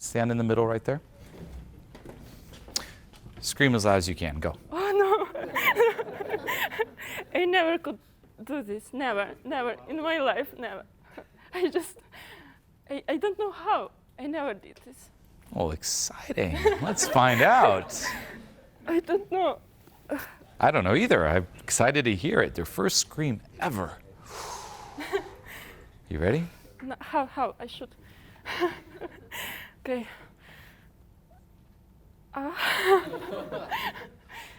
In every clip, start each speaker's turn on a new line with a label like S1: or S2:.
S1: Stand in the middle right there. Scream as loud as you can. Go.
S2: Oh no! I never could do this. Never in my life. Never. I don't know how. I never did this.
S1: Oh, exciting. Let's find out.
S2: I don't know.
S1: I don't know either. I'm excited to hear it. Their first scream ever. You ready?
S2: No, how? I should. Okay.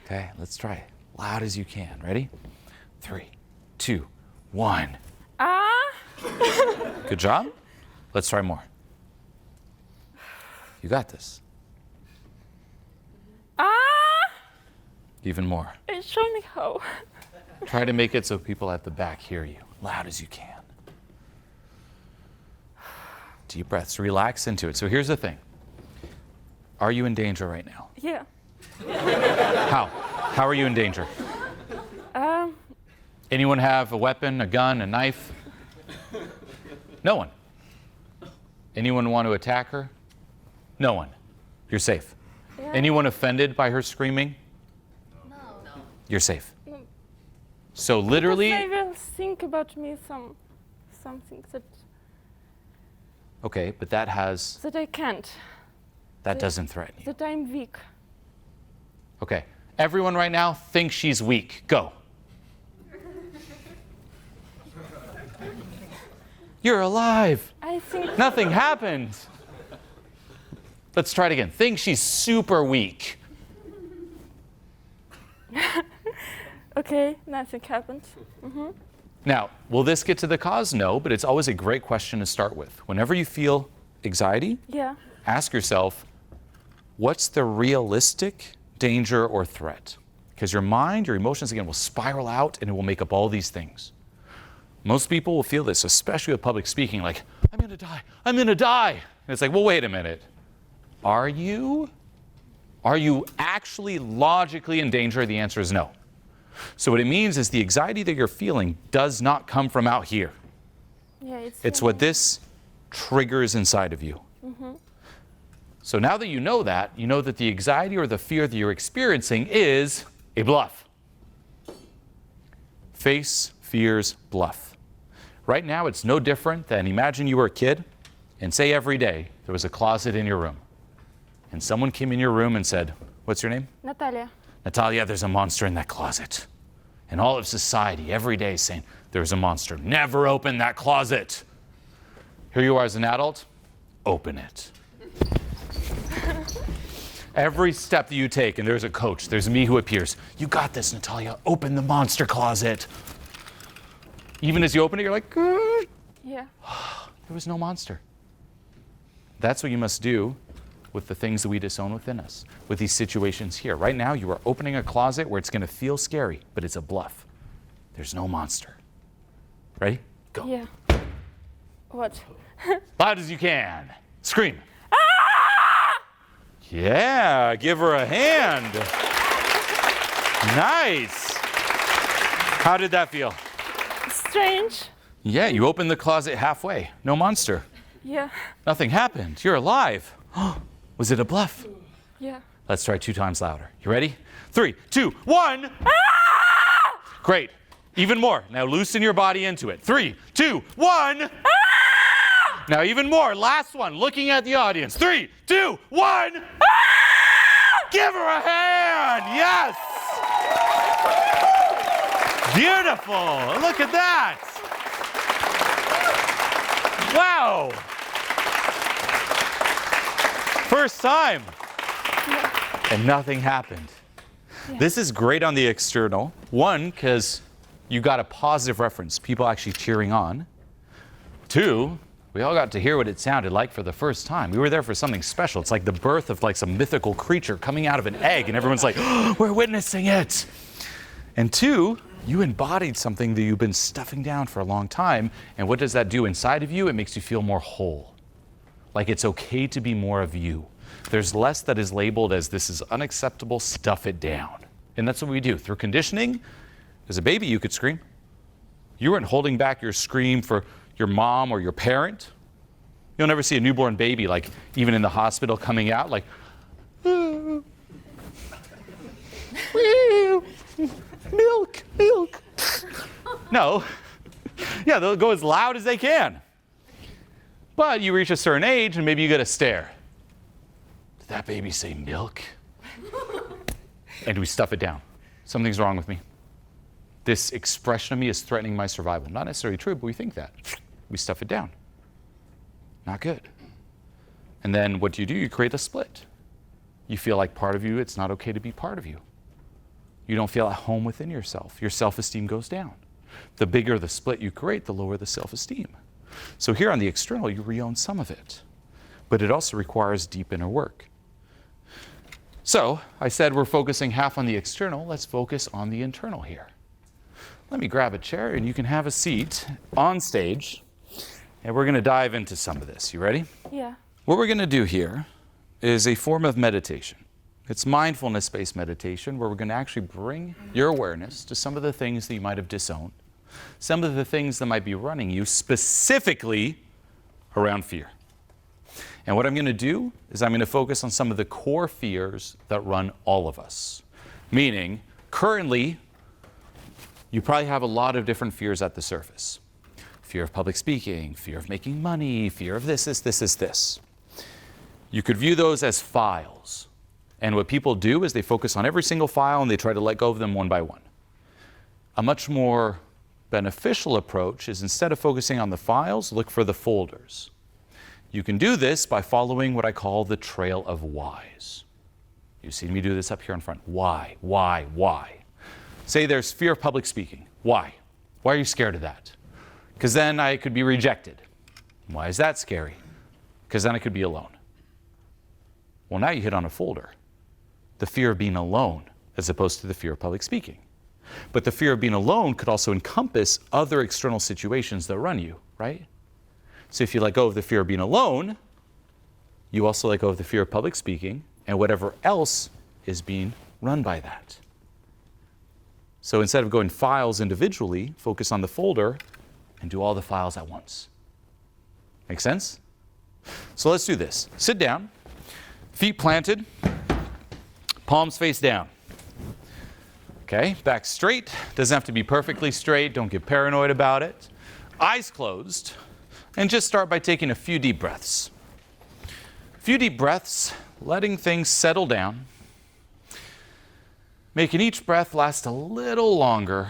S1: Okay, let's try it. Loud as you can. Ready? 3, 2, 1. Good job. Let's try more. You got this. Even more.
S2: Show me how.
S1: Try to make it so people at the back hear you. Loud as you can. Deep breaths. Relax into it. So here's the thing. Are you in danger right now?
S2: Yeah.
S1: How? How are you in danger? Anyone have a weapon, a gun, a knife? No one. Anyone want to attack her? No one. You're safe.
S2: Yeah.
S1: Anyone offended by her screaming?
S3: No.
S1: You're safe.
S2: No.
S1: So literally...
S2: Because they will think about me something
S1: Okay, but that has...
S2: that I can't.
S1: That doesn't threaten you.
S2: That I'm weak.
S1: Okay. Everyone right now thinks she's weak. Go. You're alive.
S2: I think.
S1: Nothing happened. Let's try it again. Think she's super weak.
S2: Okay, nothing happened.
S1: Now, will this get to the cause? No, but it's always a great question to start with. Whenever you feel anxiety,
S2: Yeah.
S1: ask yourself, what's the realistic danger or threat? Because your mind, your emotions, again, will spiral out and it will make up all these things. Most people will feel this, especially with public speaking, like, I'm going to die, I'm going to die. And it's like, well, wait a minute. Are you? Are you actually logically in danger? The answer is no. So what it means is the anxiety that you're feeling does not come from out here.
S2: Yeah,
S1: It's what this triggers inside of you. So now that you know that the anxiety or the fear that you're experiencing is a bluff. Face fears bluff. Right now, it's no different than imagine you were a kid and say every day there was a closet in your room. And someone came in your room and said, what's your name?
S2: Natalia.
S1: Natalia, there's a monster in that closet. And all of society every day is saying, there's a monster. Never open that closet. Here you are as an adult, open it. Every step that you take, and there's a coach, there's me who appears. You got this, Natalia. Open the monster closet. Even as you open it, you're like,
S2: Yeah.
S1: there was no monster. That's what you must do with the things that we disown within us, with these situations here. Right now, you are opening a closet where it's going to feel scary, but it's a bluff. There's no monster. Ready? Go.
S2: Yeah. What?
S1: Loud as you can. Scream. Yeah, give her a hand. Nice. How did that feel?
S2: Strange.
S1: Yeah, you opened the closet halfway. No monster.
S2: Yeah.
S1: Nothing happened. You're alive. Was it a bluff?
S2: Yeah.
S1: Let's try 2 times louder. You ready? 3, 2, 1. Great. Even more. Now loosen your body into it. 3, 2, 1. Now even more. Last one. Looking at the audience. 3, 2, 1. Give her a hand. Yes. Beautiful. Look at that. Wow. First time. And nothing happened.
S2: Yeah.
S1: This is great on the external. One, because you got a positive reference, people actually cheering on. 2, we all got to hear what it sounded like for the first time. We were there for something special. It's like the birth of like some mythical creature coming out of an egg, and everyone's like, oh, we're witnessing it. And 2, you embodied something that you've been stuffing down for a long time. And what does that do inside of you? It makes you feel more whole. Like it's okay to be more of you. There's less that is labeled as this is unacceptable, stuff it down. And that's what we do. Through conditioning, as a baby, you could scream. You weren't holding back your scream for your mom or your parent. You'll never see a newborn baby, like even in the hospital coming out, like, milk, milk. No. Yeah, they'll go as loud as they can. But you reach a certain age and maybe you get a stare. Did that baby say milk? And we stuff it down. Something's wrong with me. This expression of me is threatening my survival. Not necessarily true, but we think that. We stuff it down. Not good. And then what do? You create a split. You feel like part of you, it's not okay to be part of you. You don't feel at home within yourself. Your self-esteem goes down. The bigger the split you create, the lower the self-esteem. So here on the external, you re-own some of it. But it also requires deep inner work. So I said we're focusing half on the external. Let's focus on the internal here. Let me grab a chair and you can have a seat on stage. And we're going to dive into some of this. You ready?
S2: Yeah.
S1: What we're going to do here is a form of meditation. It's mindfulness-based meditation where we're going to actually bring your awareness to some of the things that you might have disowned, some of the things that might be running you specifically around fear. And what I'm going to do is I'm going to focus on some of the core fears that run all of us. Meaning, currently, you probably have a lot of different fears at the surface. Fear of public speaking, fear of making money, fear of this. You could view those as files. And what people do is they focus on every single file and they try to let go of them one by one. A much more beneficial approach is instead of focusing on the files, look for the folders. You can do this by following what I call the trail of whys. You've seen me do this up here in front. Why? Say there's fear of public speaking. Why? Why are you scared of that? Because then I could be rejected. Why is that scary? Because then I could be alone. Well, now you hit on a folder. The fear of being alone as opposed to the fear of public speaking. But the fear of being alone could also encompass other external situations that run you, right? So if you let go of the fear of being alone, you also let go of the fear of public speaking and whatever else is being run by that. So instead of going files individually, focus on the folder and do all the files at once. Make sense? So let's do this. Sit down, feet planted, palms face down. Okay, back straight. Doesn't have to be perfectly straight. Don't get paranoid about it. Eyes closed. And just start by taking a few deep breaths. A few deep breaths, letting things settle down. Making each breath last a little longer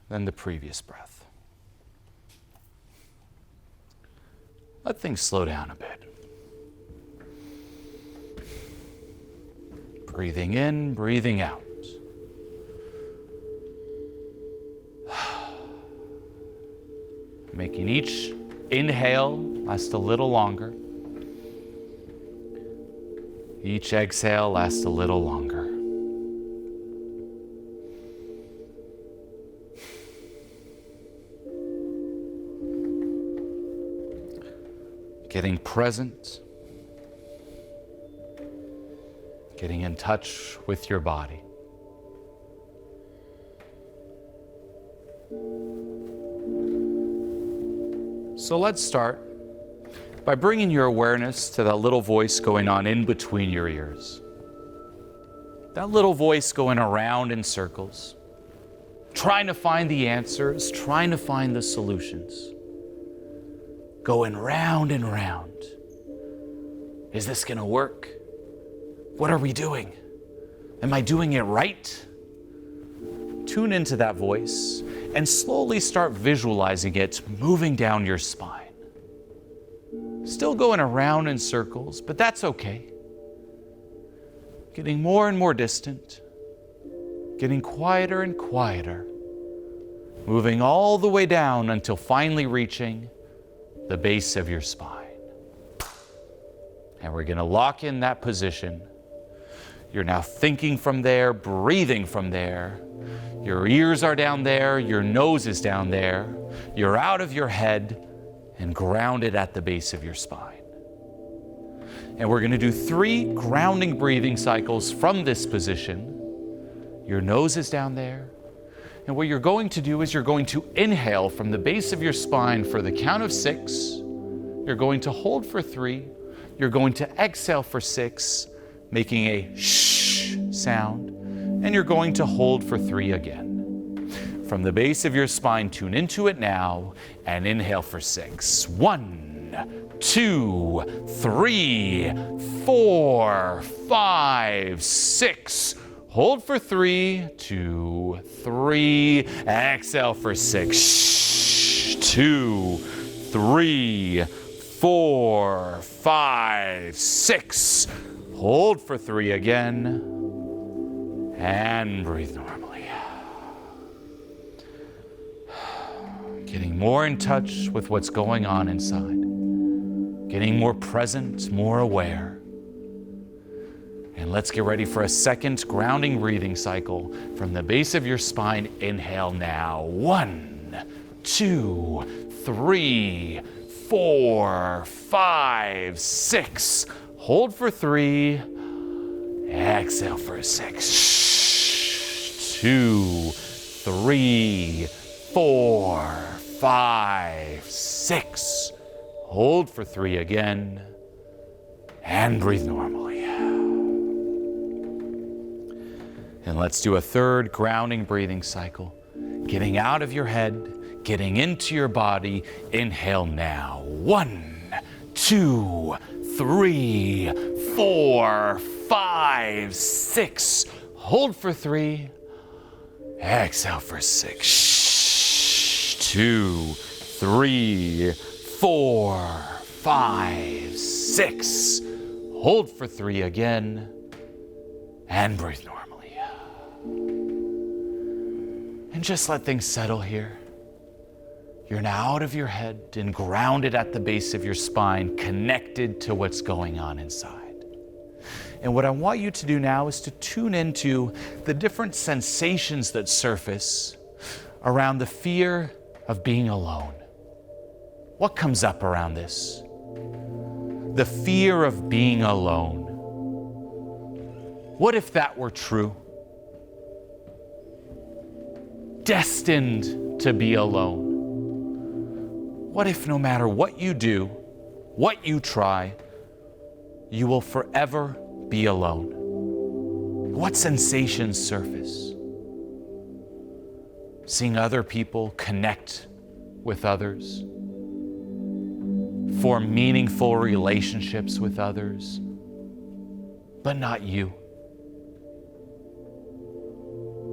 S1: than the previous breath. Let things slow down a bit. Breathing in, breathing out. Making each inhale last a little longer. Each exhale lasts a little longer. Getting present. Getting in touch with your body. So let's start by bringing your awareness to that little voice going on in between your ears. That little voice going around in circles, trying to find the answers, trying to find the solutions. Going round and round. Is this going to work? What are we doing? Am I doing it right? Tune into that voice and slowly start visualizing it moving down your spine. Still going around in circles, but that's okay. Getting more and more distant, getting quieter and quieter, moving all the way down until finally reaching the base of your spine. And we're going to lock in that position. You're now thinking from there, breathing from there. Your ears are down there, your nose is down there. You're out of your head and grounded at the base of your spine. And we're going to do 3 grounding breathing cycles from this position. Your nose is down there. And what you're going to do is you're going to inhale from the base of your spine for the count of 6. You're going to hold for 3. You're going to exhale for 6, making a shh sound. And you're going to hold for 3 again. From the base of your spine, tune into it now and inhale for 6. 1, 2, 3, 4, 5, 6. Hold for 3, 2, 3. Exhale for 6. 2, 3, 4, 5, 6. Hold for 3 again. And breathe normally. Getting more in touch with what's going on inside. Getting more present, more aware. And let's get ready for a second grounding breathing cycle. From the base of your spine, inhale now. 1, 2, 3, 4, 5, 6. Hold for 3. Exhale for 6. 2, 3, 4, 5, 6. Hold for 3 again. And breathe normally. And let's do a third grounding breathing cycle. Getting out of your head, getting into your body. Inhale now. 1, 2, 3, 4, 5, 6. Hold for 3. Exhale for 6. 2, 3, 4, 5, 6. Hold for 3 again. And breathe normally. And just let things settle here. You're now out of your head and grounded at the base of your spine, connected to what's going on inside. And what I want you to do now is to tune into the different sensations that surface around the fear of being alone. What comes up around this? The fear of being alone. What if that were true? Destined to be alone. What if no matter what you do, what you try, you will forever be alone? What sensations surface? Seeing other people connect with others, form meaningful relationships with others, but not you.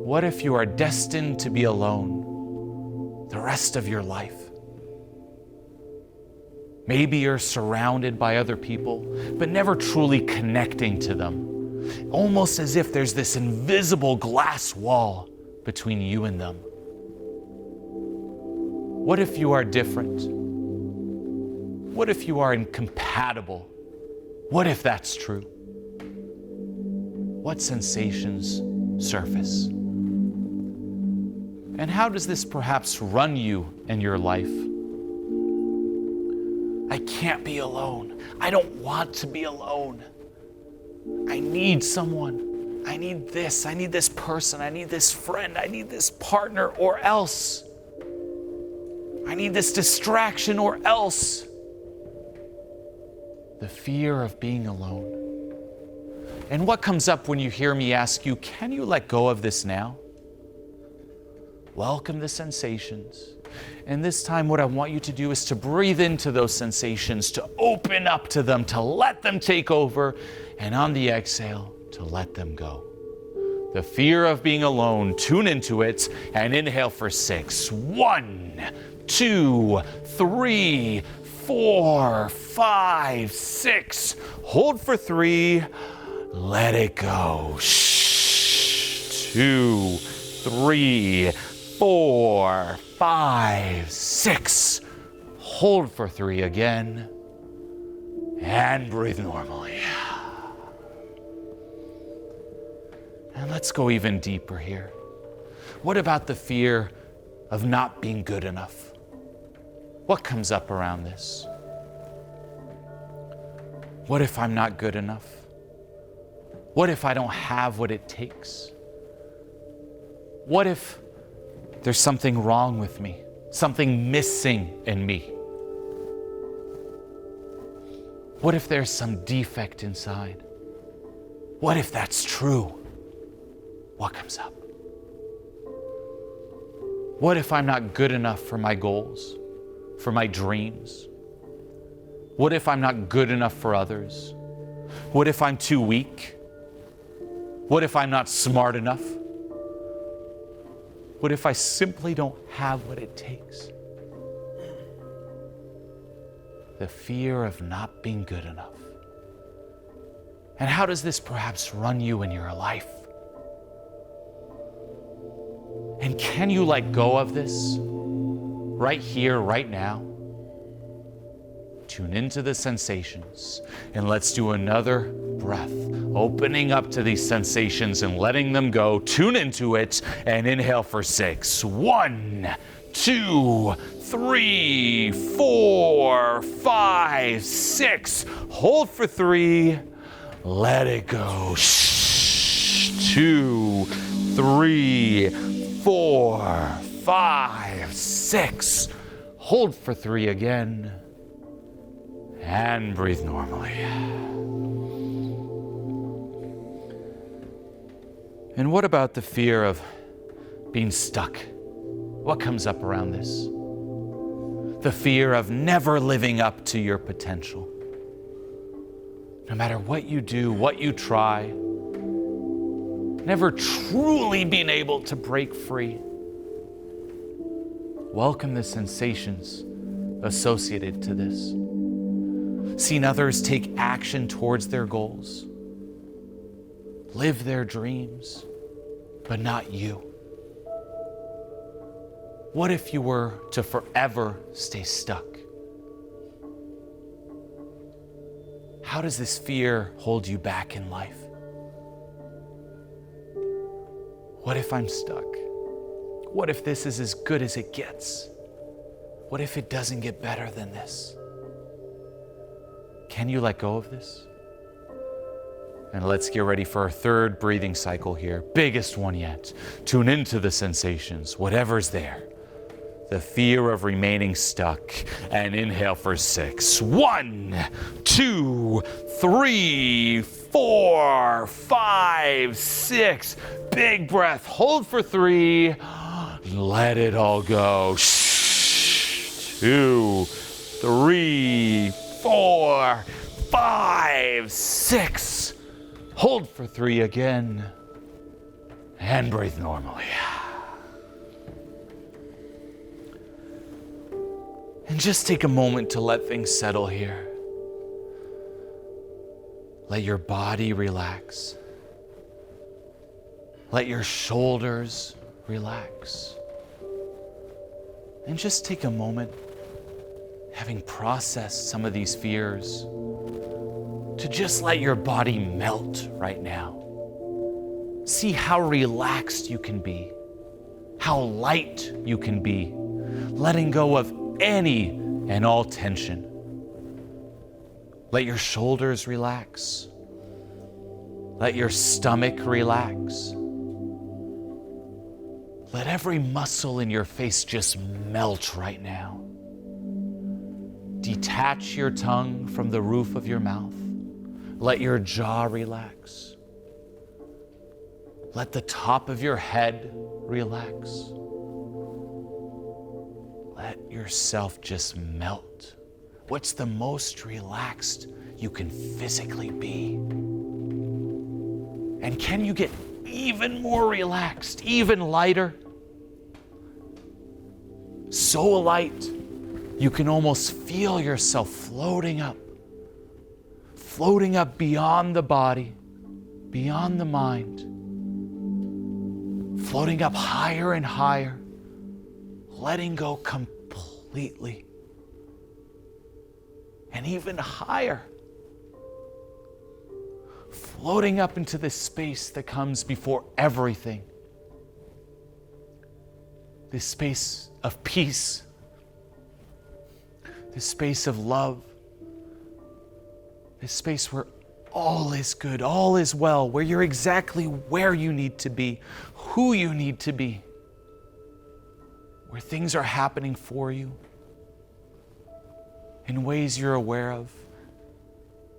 S1: What if you are destined to be alone the rest of your life? Maybe you're surrounded by other people, but never truly connecting to them. Almost as if there's this invisible glass wall between you and them. What if you are different? What if you are incompatible? What if that's true? What sensations surface? And how does this perhaps run you in your life? I can't be alone. I don't want to be alone. I need someone. I need this. I need this person. I need this friend. I need this partner, or else. I need this distraction, or else. The fear of being alone. And what comes up when you hear me ask you, can you let go of this now? Welcome the sensations. And this time what I want you to do is to breathe into those sensations, to open up to them, to let them take over, and on the exhale, to let them go. The fear of being alone, tune into it, and inhale for 6. 1, 2, 3, 4, 5, 6. Hold for 3. Let it go. 2, 3, 4, 5, 6. Hold for 3 again. And breathe normally. And let's go even deeper here. What about the fear of not being good enough? What comes up around this? What if I'm not good enough? What if I don't have what it takes? What if there's something wrong with me, something missing in me? What if there's some defect inside? What if that's true? What comes up? What if I'm not good enough for my goals, for my dreams? What if I'm not good enough for others? What if I'm too weak? What if I'm not smart enough? What if I simply don't have what it takes? The fear of not being good enough. And how does this perhaps run you in your life? And can you let go of this right here, right now? Tune into the sensations and let's do another breath, opening up to these sensations and letting them go. Tune into it and inhale for 6. 1, 2, 3, 4, 5, 6. Hold for 3. Let it go. 2, 3, 4, 5, 6. Hold for 3 again. And breathe normally. And what about the fear of being stuck? What comes up around this? The fear of never living up to your potential. No matter what you do, what you try, never truly being able to break free. Welcome the sensations associated to this. Seen others take action towards their goals, live their dreams, but not you. What if you were to forever stay stuck? How does this fear hold you back in life? What if I'm stuck? What if this is as good as it gets? What if it doesn't get better than this? Can you let go of this? And let's get ready for our third breathing cycle here. Biggest one yet. Tune into the sensations, whatever's there. The fear of remaining stuck. And inhale for 6. 1, 2, 3, 4, 5, 6. Big breath. Hold for 3. Let it all go. 2, 3, 4, 5, 6. Hold for 3 again. And breathe normally. And just take a moment to let things settle here. Let your body relax. Let your shoulders relax. And just take a moment, having processed some of these fears, to just let your body melt right now. See how relaxed you can be, how light you can be, letting go of any and all tension. Let your shoulders relax. Let your stomach relax. Let every muscle in your face just melt right now. Detach your tongue from the roof of your mouth. Let your jaw relax. Let the top of your head relax. Let yourself just melt. What's the most relaxed you can physically be? And can you get even more relaxed, even lighter? So light, you can almost feel yourself floating up beyond the body, beyond the mind, floating up higher and higher, letting go completely, and even higher, floating up into this space that comes before everything, this space of peace, this space of love, this space where all is good, all is well, where you're exactly where you need to be, who you need to be, where things are happening for you in ways you're aware of,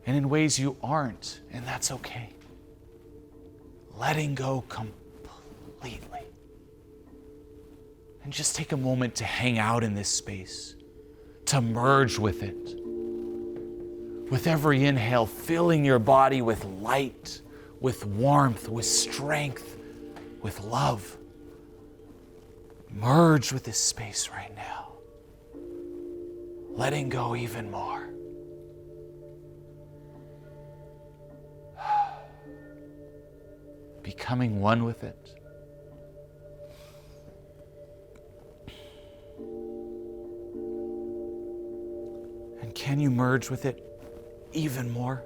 S1: and in ways you aren't, and that's okay. Letting go completely. And just take a moment to hang out in this space, to merge with it. With every inhale, filling your body with light, with warmth, with strength, with love. Merge with this space right now. Letting go even more. Becoming one with it. And can you merge with it even more?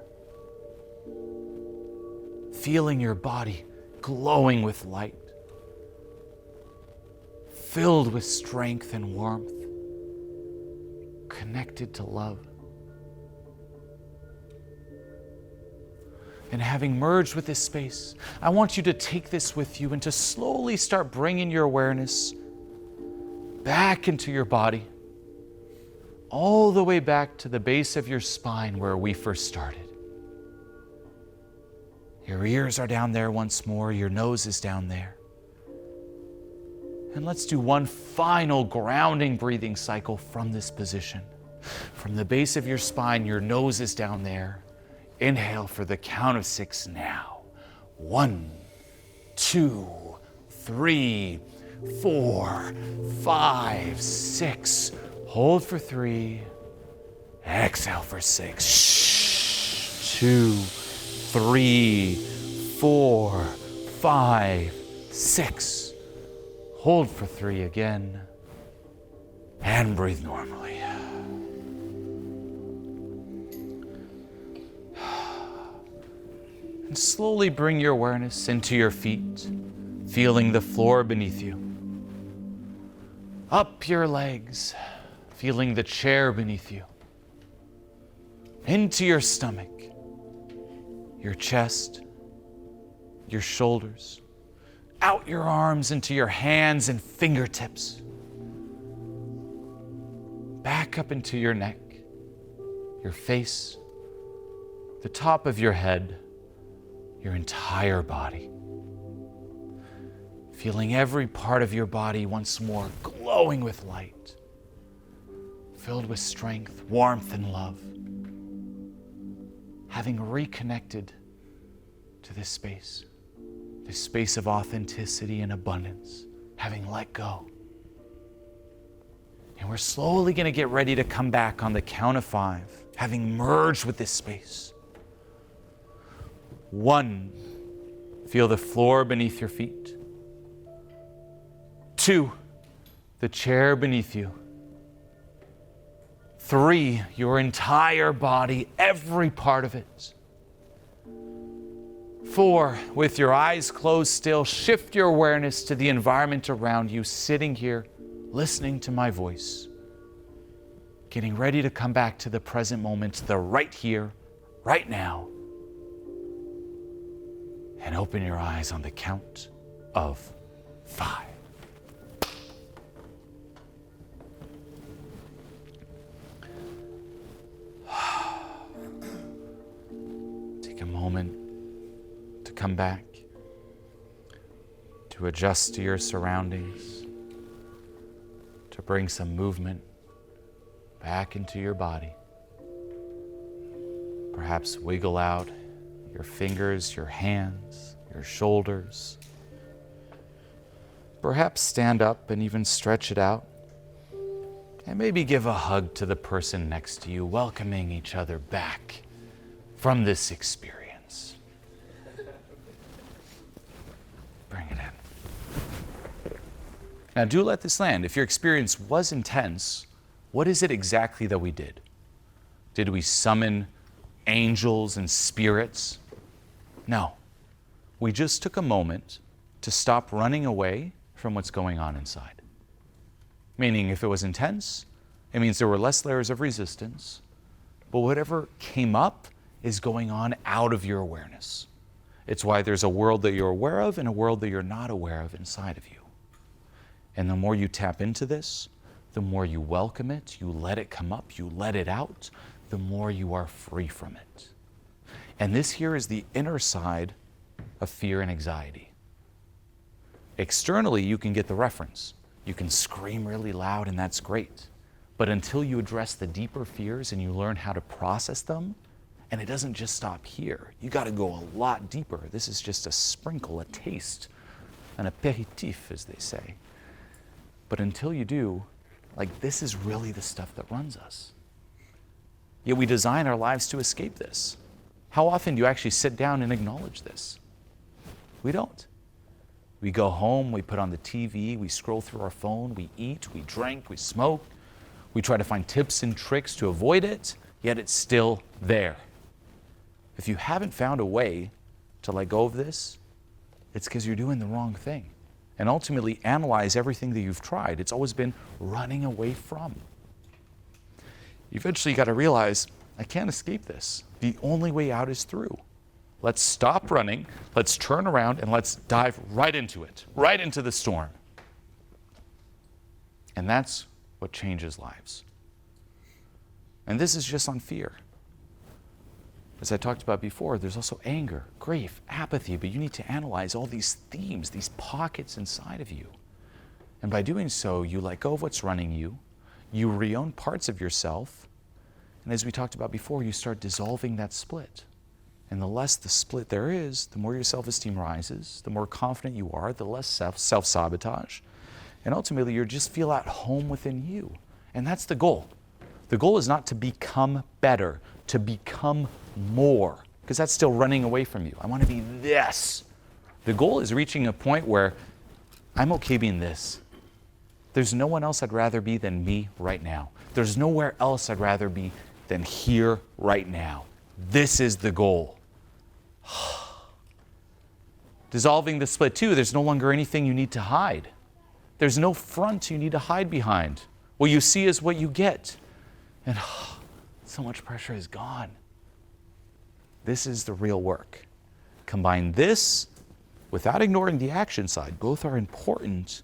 S1: Feeling your body glowing with light, filled with strength and warmth, connected to love. And having merged with this space, I want you to take this with you and to slowly start bringing your awareness back into your body, all the way back to the base of your spine where we first started. Your ears are down there once more, your nose is down there. And let's do one final grounding breathing cycle from this position. From the base of your spine, your nose is down there. Inhale for the count of 6 now. 1, 2, 3, 4, 5, 6. Hold for 3. Exhale for 6. 2, 3, 4, 5, 6. Hold for 3 again. And breathe normally. And slowly bring your awareness into your feet, feeling the floor beneath you. Up your legs, feeling the chair beneath you. Into your stomach, your chest, your shoulders. Out your arms into your hands and fingertips. Back up into your neck, your face, the top of your head, your entire body. Feeling every part of your body once more glowing with light, filled with strength, warmth, and love. Having reconnected to this space of authenticity and abundance, having let go. And we're slowly going to get ready to come back on the count of 5, having merged with this space. 1, feel the floor beneath your feet. 2, the chair beneath you. 3, your entire body, every part of it. 4, with your eyes closed still, shift your awareness to the environment around you, sitting here, listening to my voice. Getting ready to come back to the present moment, the right here, right now. And open your eyes on the count of 5. Take a moment to come back, to adjust to your surroundings, to bring some movement back into your body. Perhaps wiggle out your fingers, your hands, your shoulders. Perhaps stand up and even stretch it out. And maybe give a hug to the person next to you, welcoming each other back from this experience. Bring it in. Now do let this land. If your experience was intense, what is it exactly that we did? Did we summon angels and spirits? No. We just took a moment to stop running away from what's going on inside. Meaning, if it was intense, it means there were less layers of resistance, but whatever came up is going on out of your awareness. It's why there's a world that you're aware of and a world that you're not aware of inside of you. And the more you tap into this, the more you welcome it, you let it come up, you let it out, the more you are free from it. And this here is the inner side of fear and anxiety. Externally, you can get the reference. You can scream really loud, and that's great. But until you address the deeper fears and you learn how to process them, and it doesn't just stop here. You got to go a lot deeper. This is just a sprinkle, a taste, an aperitif, as they say. But until you do, like, this is really the stuff that runs us. Yet we design our lives to escape this. How often do you actually sit down and acknowledge this? We don't. We go home, we put on the TV, we scroll through our phone, we eat, we drink, we smoke. We try to find tips and tricks to avoid it, yet it's still there. If you haven't found a way to let go of this, it's because you're doing the wrong thing. And ultimately analyze everything that you've tried. It's always been running away from. Eventually you got to realize, I can't escape this. The only way out is through. Let's stop running, let's turn around, and let's dive right into it, right into the storm. And that's what changes lives. And this is just on fear. As I talked about before, there's also anger, grief, apathy, but you need to analyze all these themes, these pockets inside of you. And by doing so, you let go of what's running you, you re-own parts of yourself, and as we talked about before, you start dissolving that split. And the less the split there is, the more your self-esteem rises, the more confident you are, the less self-sabotage. And ultimately, you just feel at home within you. And that's the goal. The goal is not to become better, to become more, because that's still running away from you. I want to be this. The goal is reaching a point where I'm okay being this. There's no one else I'd rather be than me right now. There's nowhere else I'd rather be than here right now. This is the goal. Dissolving the split too, there's no longer anything you need to hide. There's no front you need to hide behind. What you see is what you get. And so much pressure is gone. This is the real work. Combine this without ignoring the action side. Both are important,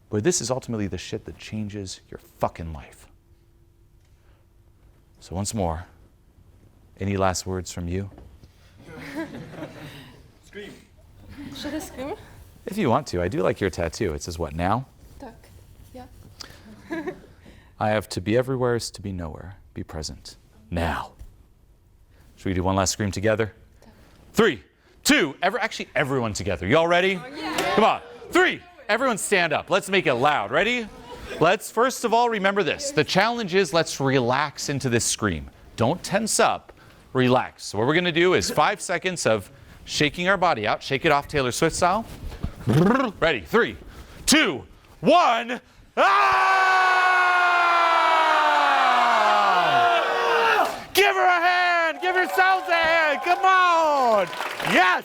S1: but this is ultimately the shit that changes your fucking life. So once more, any last words from you?
S3: Scream.
S2: Should I scream?
S1: If you want to. I do like your tattoo. It says what, now?
S2: Tak. Yeah.
S1: I have to be everywhere is to be nowhere. Be present. Now. Should we do one last scream together? 3, 2, actually everyone together. You all ready? Oh, yeah. Come on. 3, everyone stand up. Let's make it loud. Ready? Let's first of all remember this. The challenge is let's relax into this scream. Don't tense up. Relax. So what we're going to do is 5 seconds of shaking our body out. Shake it off Taylor Swift style. Ready? 3, 2, 1. Ah! Give her a hand. Give yourselves a hand. Come on. Yes.